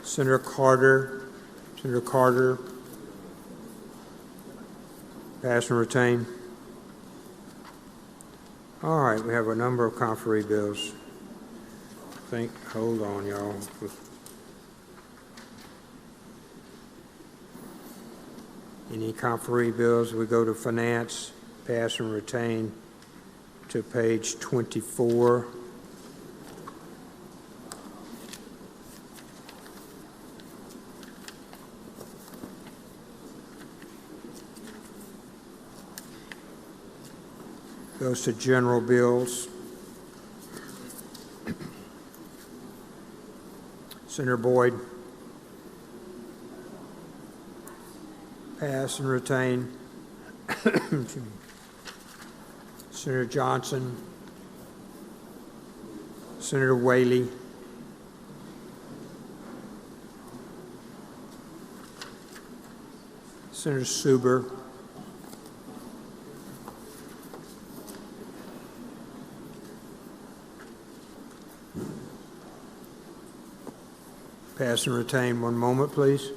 Senator Carter, pass and retain. All right, we have a number of conferee bills. Hold on, y'all. Any conferee bills? We go to finance, pass and retain to page 24. Goes to general bills. Senator Boyd, pass and retain. Senator Johnson, Senator Whaley, Senator Suber, pass and retain. One moment, please.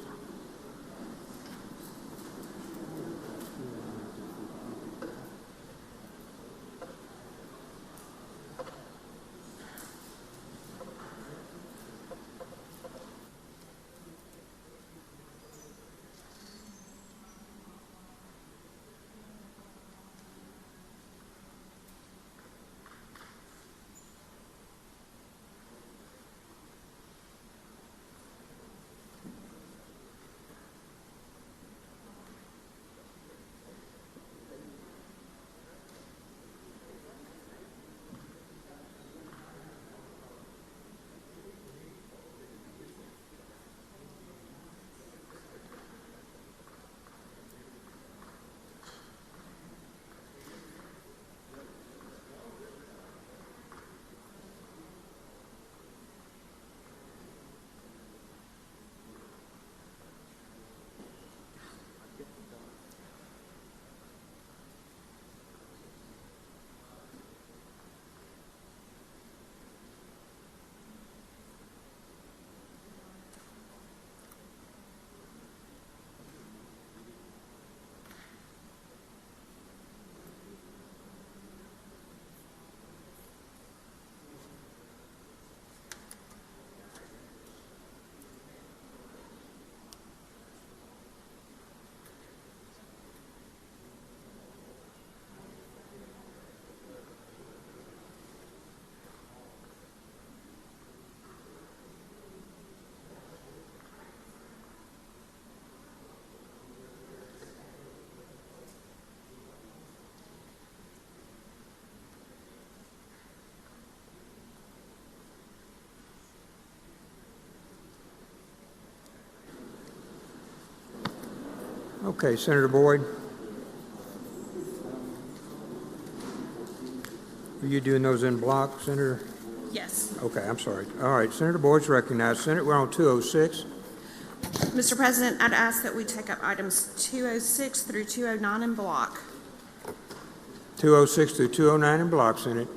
Okay, Senator Boyd. Are you doing those in block, Senator? Yes. Okay, I'm sorry. All right, Senator Boyd's recognized. Senator, we're on 206. Mr. President, I'd ask that we take up items 206 through 209 in block. 206 through 209 in block, Senate.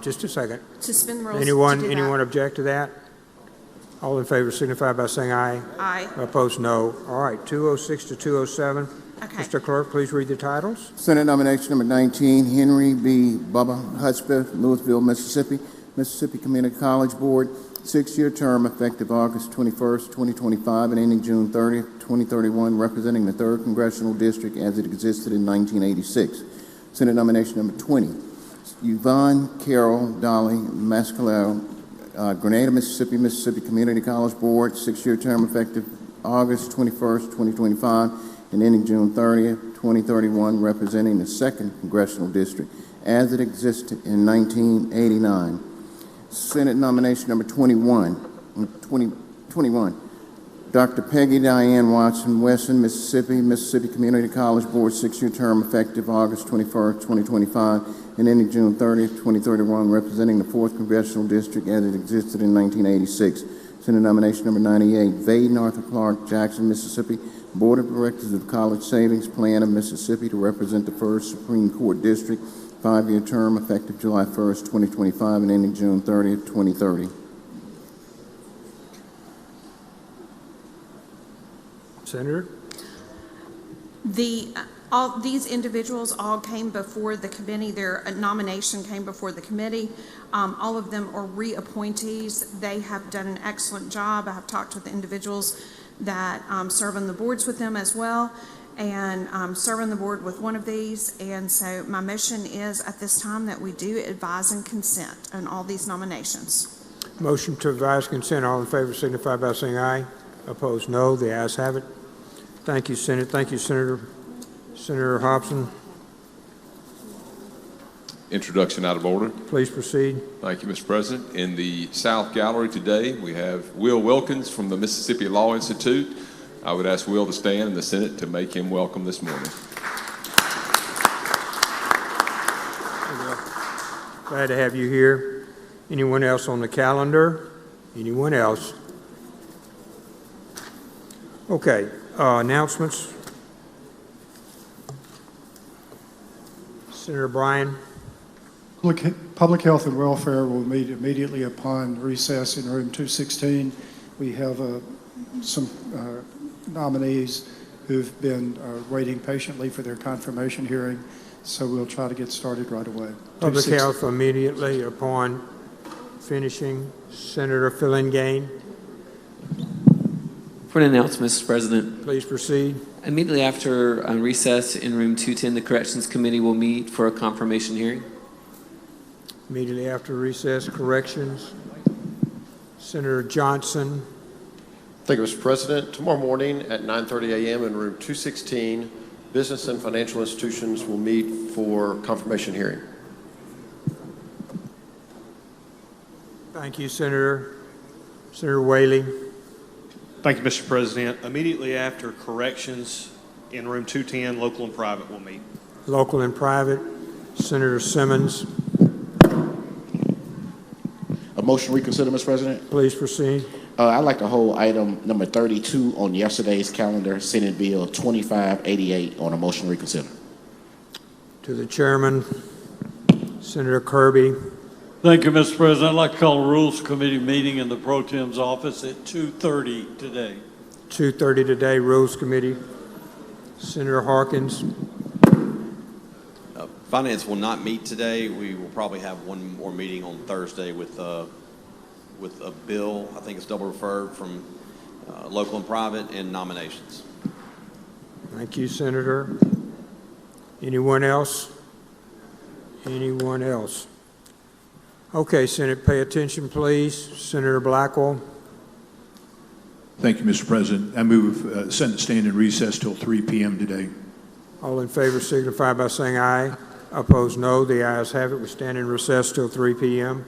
Just a second. Suspend rules. Anyone object to that? All in favor signify by saying aye. Aye. Opposed, no. All right, 206 to 207. Okay. Mr. Clerk, please read the titles. Senate nomination number 19, Henry B. Bubba Hudspeth, Louisville, Mississippi, Mississippi Community College Board. Six-year term effective August 21st, 2025 and ending June 30th, 2031, representing the 3rd Congressional District as it existed in 1986. Senate nomination number 20, Yvonne Carroll Dolly Mascalero, Grenada, Mississippi, Mississippi Community College Board, 6-year term effective August 21st, 2025 and ending June 30th, 2031, representing the 2nd Congressional District as it existed in 1989. Senate nomination number 21, Dr. Peggy Diane Watson, Weston, Mississippi, Mississippi Community College Board, 6-year term effective August 21st, 2025 and ending June 30th, 2031, representing the 4th Congressional District as it existed in 1986. Senate nomination number 98, Vaden Arthur Clark, Jackson, Mississippi, Board of Directors of College Savings Plan of Mississippi to represent the 1st Supreme Court District, 5-year term effective July 1st, 2025 and ending June 30th, 2030. Senator? All these individuals all came before the committee. Their nomination came before the committee. All of them are reappointees. They have done an excellent job. I have talked with the individuals that serve on the boards with them as well, and serve on the board with one of these. And so my motion is at this time that we do advise and consent on all these nominations. Motion to advise consent. All in favor signify by saying aye. Opposed, no. The ayes have it. Thank you, Senator. Thank you, Senator. Senator Hobson. Introduction out of order. Please proceed. Thank you, Mr. President. In the South Gallery today, we have Will Wilkins from the Mississippi Law Institute. I would ask Will to stand in the Senate to make him welcome this morning. Glad to have you here. Anyone else on the calendar? Anyone else? Okay, announcements. Senator Bryan. Public Health and Welfare will meet immediately upon recess in room 216. We have some nominees who've been waiting patiently for their confirmation hearing, so we'll try to get started right away. Public Health immediately upon finishing. Senator Phillingain. For an announcement, Mr. President. Please proceed. Immediately after recess in room 210, the Corrections Committee will meet for a confirmation hearing. Immediately after recess, Corrections. Senator Johnson. Thank you, Mr. President. Tomorrow morning at 9:30 a.m. in room 216, business and financial institutions will meet for confirmation hearing. Thank you, Senator. Senator Whaley. Thank you, Mr. President. Immediately after Corrections in room 210, local and private will meet. Local and private. Senator Simmons. A motion to reconsider, Mr. President. Please proceed. I'd like to hold item number 32 on yesterday's calendar, Senate Bill 2588, on a motion to reconsider. To the chairman, Senator Kirby. Thank you, Mr. President. I'd like to call a Rules Committee meeting in the Pro Tem's office at 2:30 today. 2:30 today, Rules Committee. Senator Harkins. Finance will not meet today. We will probably have one more meeting on Thursday with a bill, I think it's double referred, from local and private and nominations. Thank you, Senator. Anyone else? Anyone else? Okay, Senate, pay attention, please. Senator Blackwell. Thank you, Mr. President. I move Senate stand in recess till 3 p.m. today. All in favor signify by saying aye. Opposed, no. The ayes have it. We stand in recess till 3 p.m.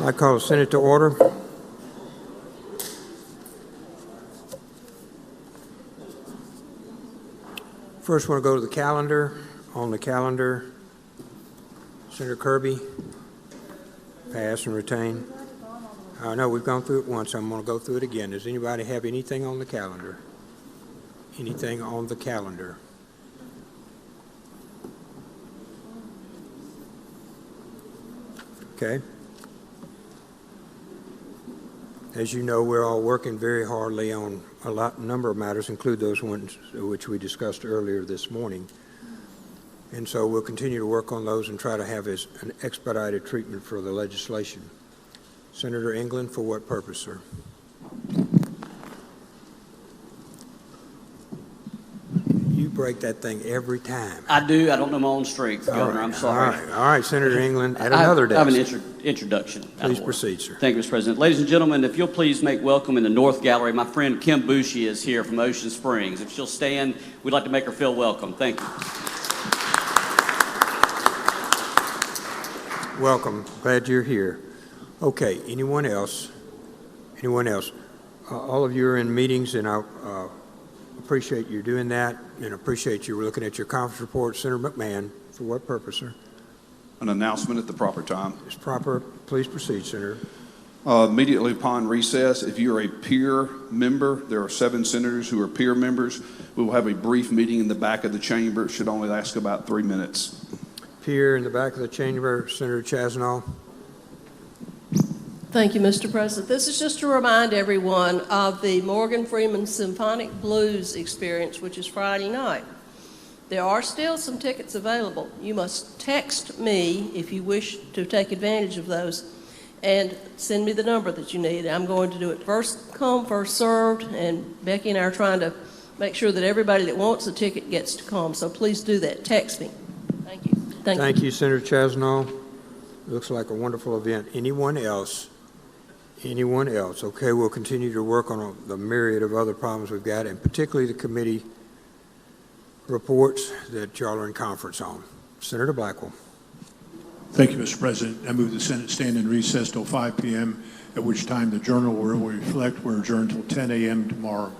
I call the Senate to order. First, want to go to the calendar. On the calendar, Senator Kirby, pass and retain. No, we've gone through it once. I'm going to go through it again. Does anybody have anything on the calendar? Anything on the calendar? Okay. As you know, we're all working very hardly on a number of matters, include those ones which we discussed earlier this morning. And so we'll continue to work on those and try to have an expedited treatment for the legislation. Senator England, for what purpose, sir? You break that thing every time. I do. I don't know my own strength, Governor. I'm sorry. All right, Senator England, at another desk. I have an introduction. Please proceed, sir. Thank you, Mr. President. Ladies and gentlemen, if you'll please make welcome in the North Gallery, my friend Kim Bushey is here from Ocean Springs. If she'll stand, we'd like to make her feel welcome. Thank you. Welcome. Glad you're here. Okay, anyone else? Anyone else? All of you are in meetings, and I appreciate you doing that, and appreciate you looking at your conference report. Senator McMahon, for what purpose, sir? An announcement at the proper time. It's proper. Please proceed, Senator. Immediately upon recess, if you're a peer member, there are 7 senators who are peer members. We will have a brief meeting in the back of the chamber. It should only last about 3 minutes. Peer in the back of the chamber, Senator Chasnow. Thank you, Mr. President. This is just to remind everyone of the Morgan Freeman Symphonic Blues experience, which is Friday night. There are still some tickets available. You must text me if you wish to take advantage of those and send me the number that you need. I'm going to do it first come, first served, and Becky and I are trying to make sure that everybody that wants a ticket gets to come. So please do that. Text me. Thank you. Thank you, Senator Chasnow. Looks like a wonderful event. Anyone else? Anyone else? Okay, we'll continue to work on the myriad of other problems we've got, and particularly the committee reports that y'all are in conference on. Senator Blackwell. Thank you, Mr. President. I move the Senate stand in recess till 5 p.m., at which time the Journal will reflect we're adjourned till 10 a.m. tomorrow.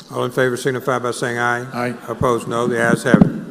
All in favor signify by saying aye. Aye. Opposed, no. The ayes have it.